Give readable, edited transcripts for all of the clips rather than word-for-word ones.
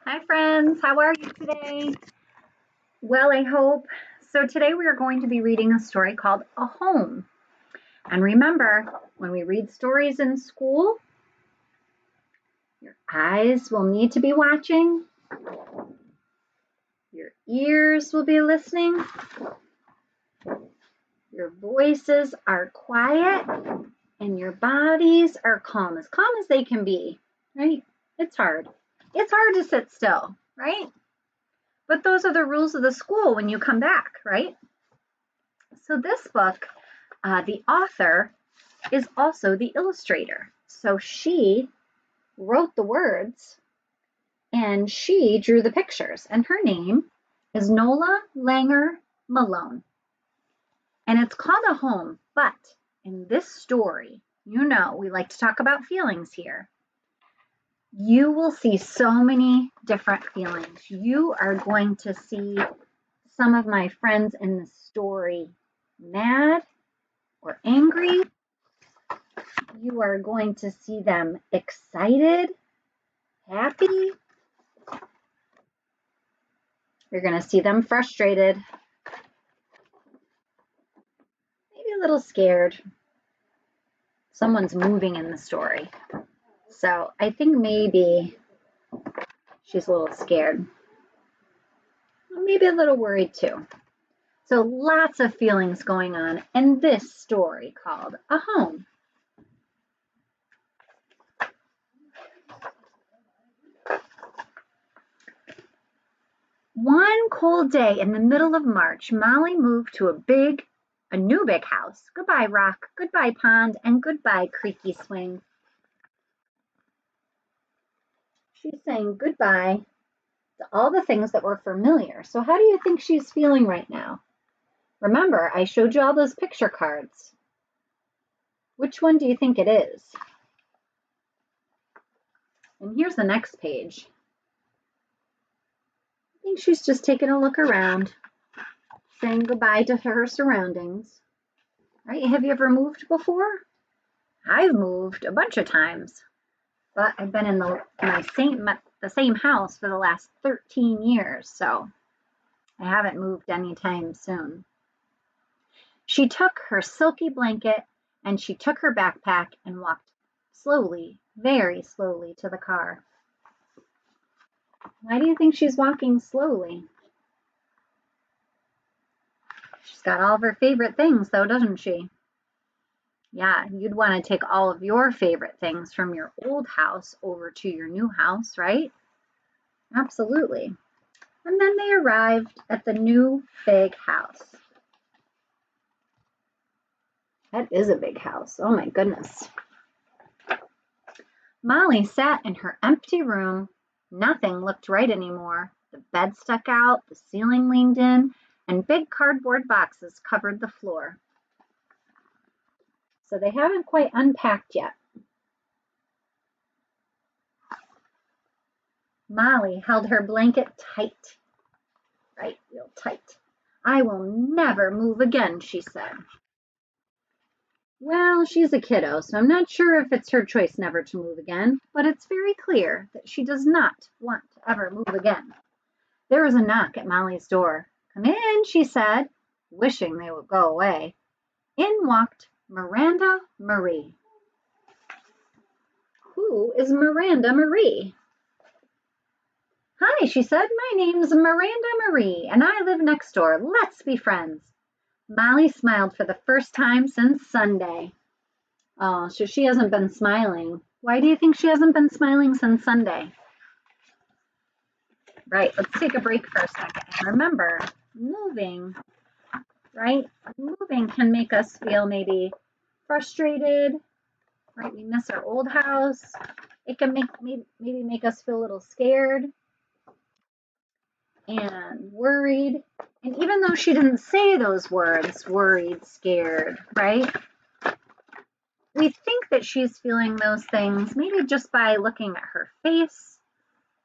Hi friends, how are you today? Well, I hope. So today we are going to be reading a story called A Home. And remember, when we read stories in school, your eyes will need to be watching, your ears will be listening, your voices are quiet, and your bodies are calm as they can be, right? It's hard. It's hard to sit still, right? But those are the rules of the school when you come back, right? So this book, the author is also the illustrator. So she wrote the words and she drew the pictures. And her name is Nola Langer Malone. And it's called A Home. But in this story, we like to talk about feelings here. You will see so many different feelings. You are going to see some of my friends in the story mad or angry. You are going to see them excited, happy. You're going to see them frustrated, maybe a little scared. Someone's moving in the story. So I think maybe she's a little scared, maybe a little worried too. So lots of feelings going on in this story called A Home. One cold day in the middle of March, Molly moved to a new big house. Goodbye, rock, goodbye, pond, and goodbye, creaky swing. She's saying goodbye to all the things that were familiar. So how do you think she's feeling right now? Remember, I showed you all those picture cards. Which one do you think it is? And here's the next page. I think she's just taking a look around, saying goodbye to her surroundings. Right? Have you ever moved before? I've moved a bunch of times, but I've been in the same house for the last 13 years, so I haven't moved anytime soon. She took her silky blanket and she took her backpack and walked slowly, very slowly to the car. Why do you think she's walking slowly? She's got all of her favorite things though, doesn't she? Yeah, you'd want to take all of your favorite things from your old house over to your new house, right? Absolutely. And then they arrived at the new big house. That is a big house. Oh my goodness. Molly sat in her empty room. Nothing looked right anymore. The bed stuck out, the ceiling leaned in, and big cardboard boxes covered the floor. So they haven't quite unpacked yet. Molly held her blanket tight, right, real tight. I will never move again, she said. Well, she's a kiddo, so I'm not sure if it's her choice never to move again, but it's very clear that she does not want to ever move again. There was a knock at Molly's door. Come in, she said, wishing they would go away. In walked Miranda Marie. Who is Miranda Marie? Hi, she said. My name's Miranda Marie, and I live next door. Let's be friends. Molly smiled for the first time since Sunday. Oh, so she hasn't been smiling. Why do you think she hasn't been smiling since Sunday? Right, let's take a break for a second. And remember, moving, right? Moving can make us feel maybe frustrated, right? We miss our old house. It can maybe make us feel a little scared and worried. And even though she didn't say those words, worried, scared, right? We think that she's feeling those things maybe just by looking at her face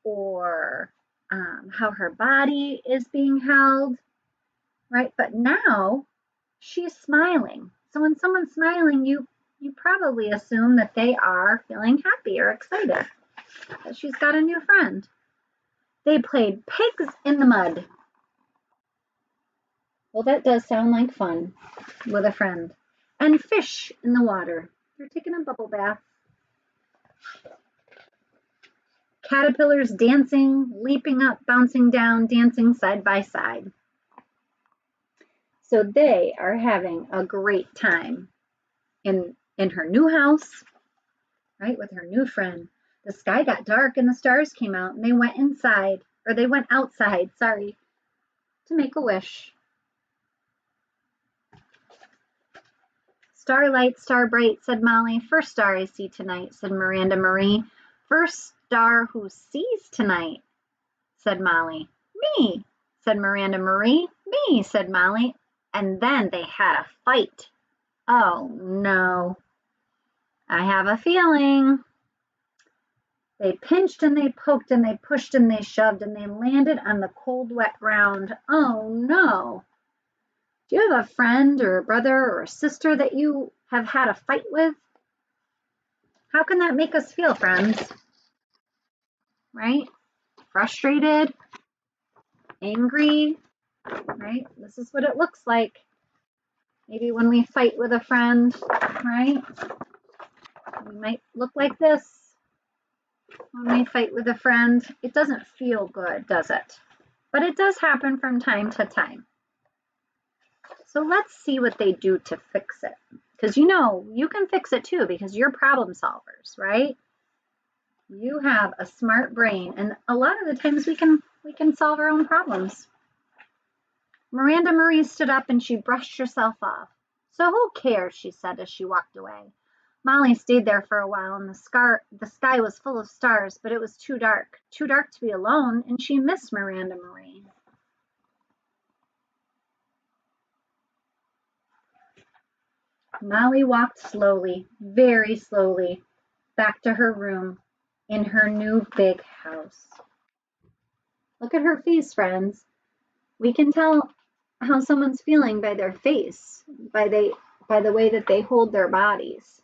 or how her body is being held, right? But now she's smiling. So when someone's smiling, you probably assume that they are feeling happy or excited that she's got a new friend. They played pigs in the mud. Well, that does sound like fun with a friend. And fish in the water. They're taking a bubble bath. Caterpillars dancing, leaping up, bouncing down, dancing side by side. So they are having a great time in her new house, right, with her new friend. The sky got dark and the stars came out and they went inside, or they went outside, sorry, to make a wish. Starlight, star bright, said Molly. First star I see tonight, said Miranda Marie. First star who sees tonight, said Molly. Me, said Miranda Marie. Me, said Molly. And then they had a fight. Oh no, I have a feeling. They pinched and they poked and they pushed and they shoved and they landed on the cold, wet ground. Oh no. Do you have a friend or a brother or a sister that you have had a fight with? How can that make us feel, friends? Right? Frustrated, angry, right? This is what it looks like. Maybe when we fight with a friend, right? We might look like this when we fight with a friend. It doesn't feel good, does it? But it does happen from time to time. So let's see what they do to fix it. Because you know, you can fix it too because you're problem solvers, right? You have a smart brain, and a lot of the times we can solve our own problems. Miranda Marie stood up and she brushed herself off. So who cares, she said as she walked away. Molly stayed there for a while, and the sky was full of stars, but it was too dark to be alone, and she missed Miranda Marie. Molly walked slowly, very slowly, back to her room in her new big house. Look at her face, friends. We can tell how someone's feeling by their face, by the way that they hold their bodies.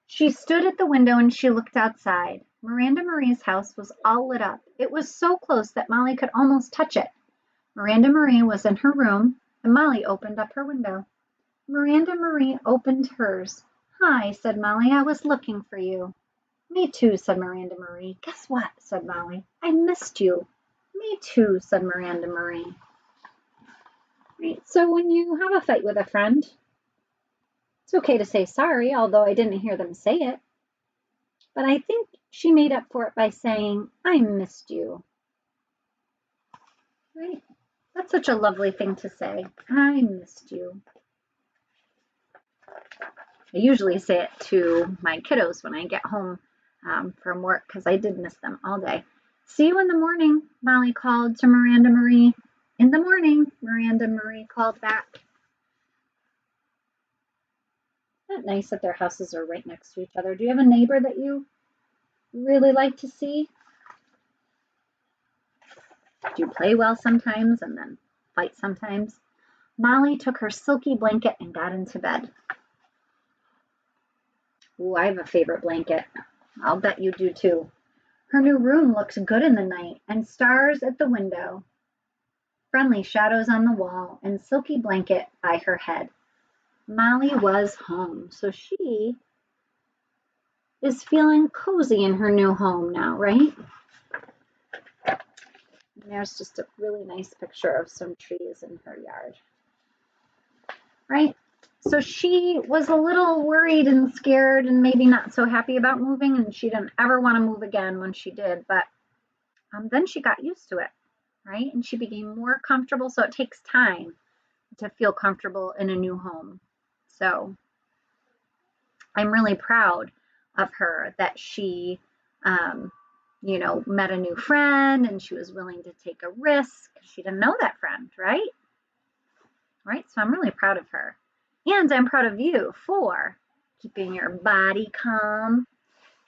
She stood at the window and she looked outside. Miranda Marie's house was all lit up. It was so close that Molly could almost touch it. Miranda Marie was in her room, and Molly opened up her window. Miranda Marie opened hers. Hi, said Molly. I was looking for you. Me too, said Miranda Marie. Guess what, said Molly. I missed you. Me too, said Miranda Marie. Right, so when you have a fight with a friend, it's okay to say sorry, although I didn't hear them say it. But I think she made up for it by saying, I missed you. Right? That's such a lovely thing to say. I missed you. I usually say it to my kiddos when I get home from work because I did miss them all day. See you in the morning, Molly called to Miranda Marie. In the morning, Miranda Marie called back. Isn't that nice that their houses are right next to each other? Do you have a neighbor that you really like to see? Do you play well sometimes and then fight sometimes? Molly took her silky blanket and got into bed. Ooh, I have a favorite blanket. I'll bet you do too. Her new room looked good in the night, and stars at the window, friendly shadows on the wall, and silky blanket by her head. Molly was home, so she is feeling cozy in her new home now, right? And there's just a really nice picture of some trees in her yard, right? So she was a little worried and scared and maybe not so happy about moving, and she didn't ever want to move again when she did, but then she got used to it, right? And she became more comfortable, so it takes time to feel comfortable in a new home. So I'm really proud of her that she, met a new friend and she was willing to take a risk. She didn't know that friend, right? Right? So I'm really proud of her. And I'm proud of you for keeping your body calm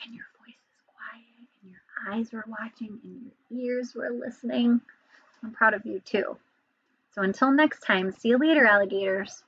and your voice is quiet and your eyes were watching and your ears were listening. I'm proud of you too. So until next time, see you later, alligators.